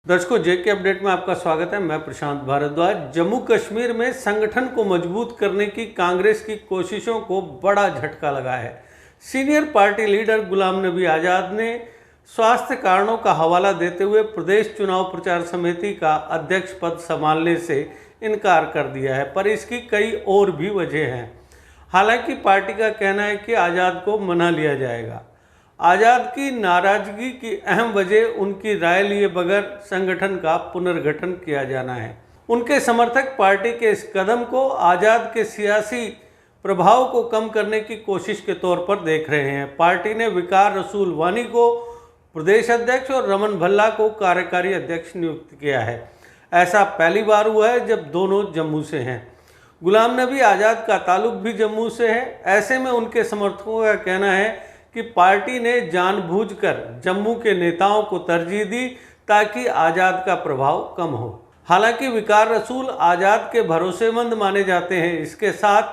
दर्शकों, जेके अपडेट में आपका स्वागत है। मैं प्रशांत भारद्वाज। जम्मू कश्मीर में संगठन को मजबूत करने की कांग्रेस की कोशिशों को बड़ा झटका लगा है। Senior party leader Ghulam Nabi Azad ने स्वास्थ्य कारणों का हवाला देते हुए प्रदेश चुनाव प्रचार समिति का अध्यक्ष पद संभालने से इनकार कर दिया है, पर इसकी कई और भी वजह हैं। हालांकि पार्टी का कहना है कि आज़ाद को मना लिया जाएगा। आज़ाद की नाराजगी की अहम वजह उनकी राय लिए बगैर संगठन का पुनर्गठन किया जाना है। उनके समर्थक पार्टी के इस कदम को आज़ाद के सियासी प्रभाव को कम करने की कोशिश के तौर पर देख रहे हैं। पार्टी ने वकार रसूल वानी को प्रदेश अध्यक्ष और रमन भल्ला को कार्यकारी अध्यक्ष नियुक्त किया है। ऐसा पहली बार हुआ है जब दोनों जम्मू से हैं। गुलाम नबी आज़ाद का ताल्लुक भी जम्मू से है। ऐसे में उनके समर्थकों का कहना है कि पार्टी ने जानबूझकर जम्मू के नेताओं को तरजीह दी ताकि आज़ाद का प्रभाव कम हो। हालांकि वकार रसूल आज़ाद के भरोसेमंद माने जाते हैं। इसके साथ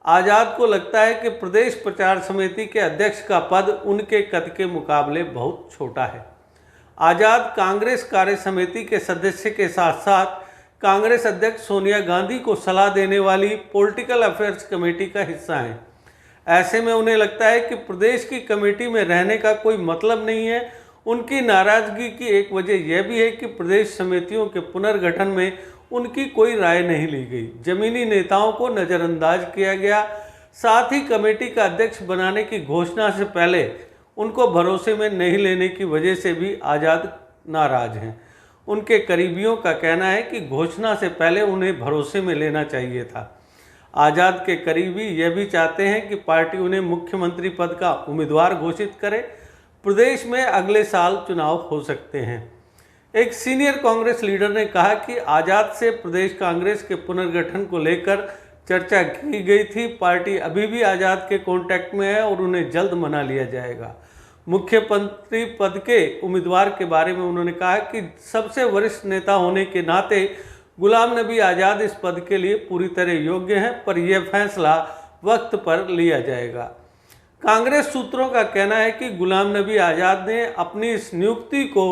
आज़ाद को लगता है कि प्रदेश प्रचार समिति के अध्यक्ष का पद उनके कद के मुकाबले बहुत छोटा है। आज़ाद कांग्रेस कार्य समिति के सदस्य के साथ साथ कांग्रेस अध्यक्ष सोनिया गांधी को सलाह देने वाली पॉलिटिकल अफेयर्स कमेटी का हिस्सा हैं। ऐसे में उन्हें लगता है कि प्रदेश की कमेटी में रहने का कोई मतलब नहीं है। उनकी नाराजगी की एक वजह यह भी है कि प्रदेश समितियों के पुनर्गठन में उनकी कोई राय नहीं ली गई। जमीनी नेताओं को नज़रअंदाज किया गया। साथ ही कमेटी का अध्यक्ष बनाने की घोषणा से पहले उनको भरोसे में नहीं लेने की वजह से भी आज़ाद नाराज हैं। उनके करीबियों का कहना है कि घोषणा से पहले उन्हें भरोसे में लेना चाहिए था। आज़ाद के करीबी यह भी चाहते हैं कि पार्टी उन्हें मुख्यमंत्री पद का उम्मीदवार घोषित करे। प्रदेश में अगले साल चुनाव हो सकते हैं। एक सीनियर कांग्रेस लीडर ने कहा कि आज़ाद से प्रदेश कांग्रेस के पुनर्गठन को लेकर चर्चा की गई थी। पार्टी अभी भी आज़ाद के कांटेक्ट में है और उन्हें जल्द मना लिया जाएगा। मुख्यमंत्री पद के उम्मीदवार के बारे में उन्होंने कहा कि सबसे वरिष्ठ नेता होने के नाते गुलाम नबी आज़ाद इस पद के लिए पूरी तरह योग्य हैं, पर यह फैसला वक्त पर लिया जाएगा। कांग्रेस सूत्रों का कहना है कि गुलाम नबी आज़ाद ने अपनी इस नियुक्ति को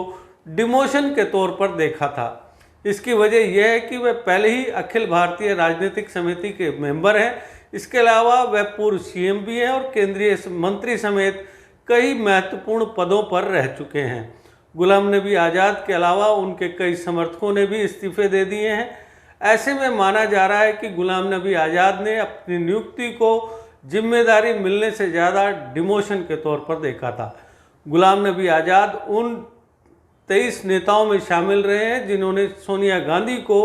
डिमोशन के तौर पर देखा था। इसकी वजह यह है कि वह पहले ही अखिल भारतीय राजनीतिक समिति के मेंबर हैं। इसके अलावा वह पूर्व सीएम भी हैं और केंद्रीय मंत्री समेत कई महत्वपूर्ण पदों पर रह चुके हैं। गुलाम नबी आज़ाद के अलावा उनके कई समर्थकों ने भी इस्तीफे दे दिए हैं। ऐसे में माना जा रहा है कि गुलाम नबी आज़ाद ने अपनी नियुक्ति को जिम्मेदारी मिलने से ज़्यादा डिमोशन के तौर पर देखा था। गुलाम नबी आज़ाद उन 23 नेताओं में शामिल रहे हैं जिन्होंने सोनिया गांधी को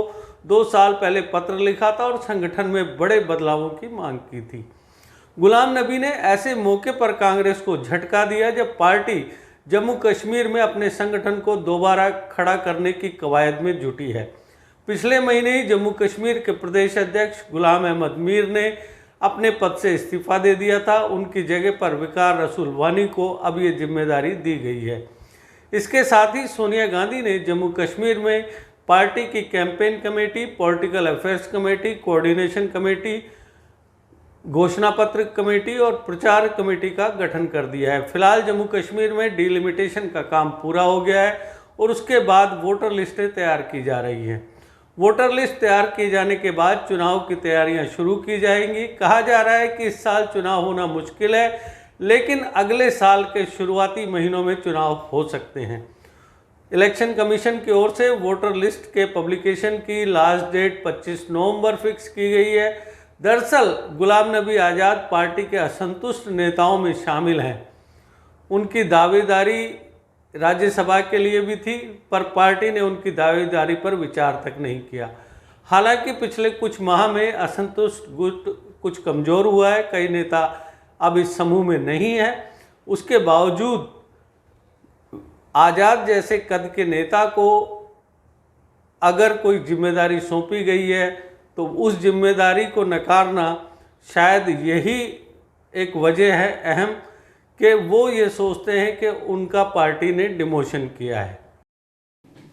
2 साल पहले पत्र लिखा था और संगठन में बड़े बदलावों की मांग की थी। गुलाम नबी ने ऐसे मौके पर कांग्रेस को झटका दिया जब पार्टी जम्मू कश्मीर में अपने संगठन को दोबारा खड़ा करने की कवायद में जुटी है। पिछले महीने ही जम्मू कश्मीर के प्रदेश अध्यक्ष गुलाम अहमद मीर ने अपने पद से इस्तीफा दे दिया था। उनकी जगह पर वकार रसूल वानी को अब ये जिम्मेदारी दी गई है। इसके साथ ही सोनिया गांधी ने जम्मू कश्मीर में पार्टी की campaign committee, political affairs committee, coordination committee, घोषणा पत्र कमेटी और प्रचार कमेटी का गठन कर दिया है। फिलहाल जम्मू कश्मीर में डिलिमिटेशन का काम पूरा हो गया है और उसके बाद वोटर लिस्टें तैयार की जा रही हैं। वोटर लिस्ट तैयार किए जाने के बाद चुनाव की तैयारियां शुरू की जाएंगी। कहा जा रहा है कि इस साल चुनाव होना मुश्किल है, लेकिन अगले साल के शुरुआती महीनों में चुनाव हो सकते हैं। इलेक्शन कमीशन की ओर से वोटर लिस्ट के पब्लिकेशन की लास्ट डेट 25 नवंबर फिक्स की गई है। दरअसल गुलाम नबी आज़ाद पार्टी के असंतुष्ट नेताओं में शामिल हैं। उनकी दावेदारी राज्यसभा के लिए भी थी, पर पार्टी ने उनकी दावेदारी पर विचार तक नहीं किया। हालांकि पिछले कुछ माह में असंतुष्ट गुट कुछ कमज़ोर हुआ है। कई नेता अब इस समूह में नहीं हैं। उसके बावजूद आज़ाद जैसे कद के नेता को अगर कोई जिम्मेदारी सौंपी गई है तो उस जिम्मेदारी को नकारना शायद यही एक वजह है अहम कि वो ये सोचते हैं कि उनका पार्टी ने डिमोशन किया है।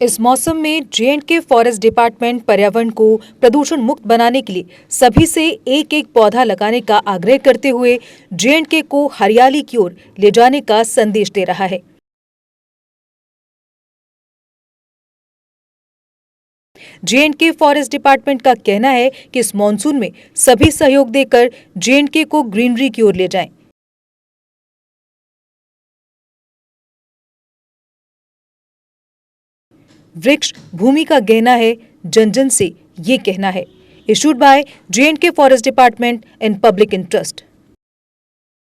इस मौसम में जे.एंड.के फॉरेस्ट डिपार्टमेंट पर्यावरण को प्रदूषण मुक्त बनाने के लिए सभी से एक एक पौधा लगाने का आग्रह करते हुए जे.एंड.के को हरियाली की ओर ले जाने का संदेश दे रहा है। जे.एंड.के फॉरेस्ट डिपार्टमेंट का कहना है कि इस मॉनसून में सभी सहयोग देकर जे.एंड.के को ग्रीनरी की ओर ले जाएं। वृक्ष भूमि का गहना है, जन जन से ये कहना है। Issued by J&K forest department in public interest.